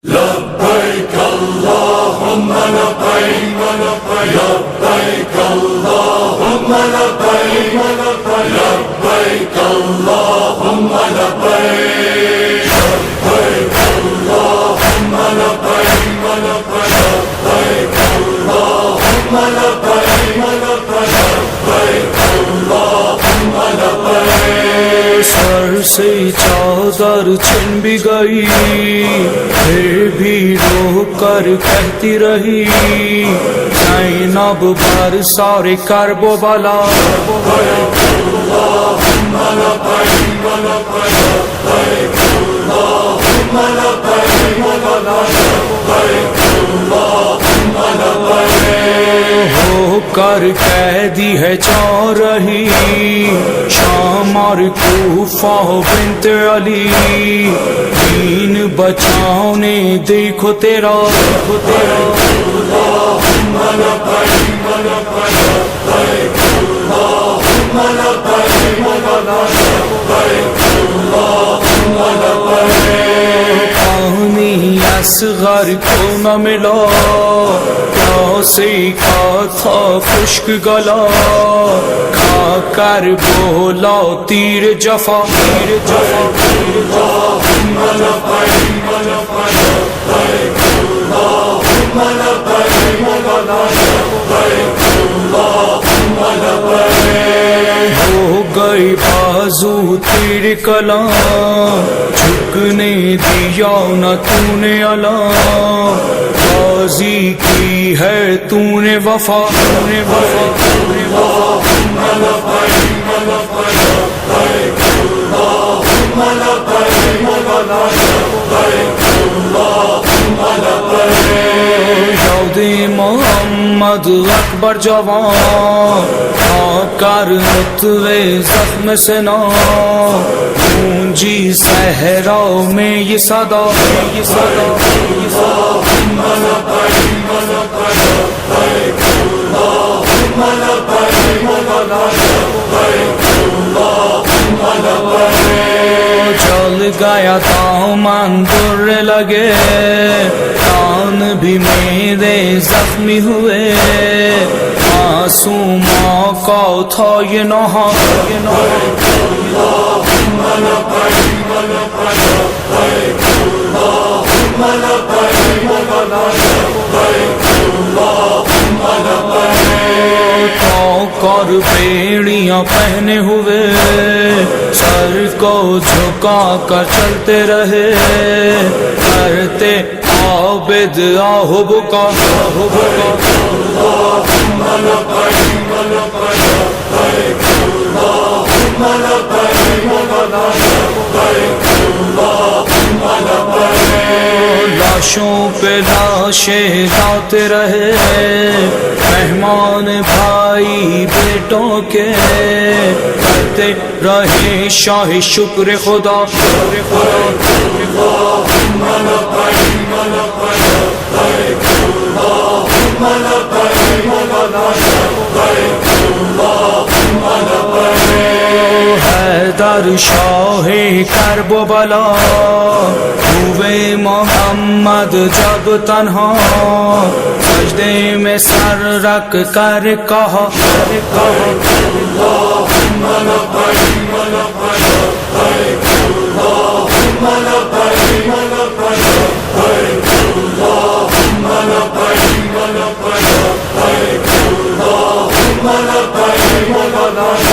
لبيك اللهم لبيك لبيك اللهم لبيك لبيك اللهم لبيك لبيك اللهم لبيك لبيك اللهم لبيك لبيك اللهم لبيك سر سے چادر چھن بھی گئی پھر بھی رو کر کہتی رہی زینب بر سارے کرب و بلا اللهم لبيك لبيك اللهم لبيك لبيك اللهم لبيك ہو کر قیدی ہے چاہ رہی شام اور کوفہ بنت علی دین بچانے دیکھو تیرا اللهم لبيك لبيك اللهم لبيك لبيك اللهم لبيك پانی اصغر کو نہ ملا پیاسے کا تھا خشک گلا کھا کر بولا تیر جفا اللهم لبيك لبيك اللهم لبيك لبيك اللهم لبيك ہو گئی بازو تیر کلاں جھکنے دیا نہ تو نے الاں بازی کی ہے تو نے وفا اللهم لبيك لبيك اللهم لبيك لبيك اللهم لبيك یاد محمد اکبر جوان آ کر نطوے زخم سے نہ گونجی صحرا میں یہ صدا اللهم لبيك لبيك اللهم لبيك لبيك اللهم لبيك جل گیا دامن در لگے کان بھی میرے زخمی ہوئے معصوماں کا تھا یہ نوحہ اللهم لبيك لبيك اللهم لبيك لبيك اللهم لبيك کر بیڑیاں پہنے ہوئے سر کو جھکا کر چلتے رہے کرتے عابد آہو بکا اللهم لبيك لبيك اللهم لبيك لبيك اللهم لبيك لاشوں پہ لاشیں لاتے رہے مہمان بھائی بیٹوں کے کرتے رہے شاہ شکر خدا اللهم لبيك لبيك اللهم لبيك لبيك اللهم لبيك حیدر شاہ کرب و بلا ہوئے محمد جب تنہا سجدے میں سر رکھ کر کہا اللهم لبيك لبيك اللهم لبيك لبيك اللهم لبيك لبيك اللهم لبيك لبيك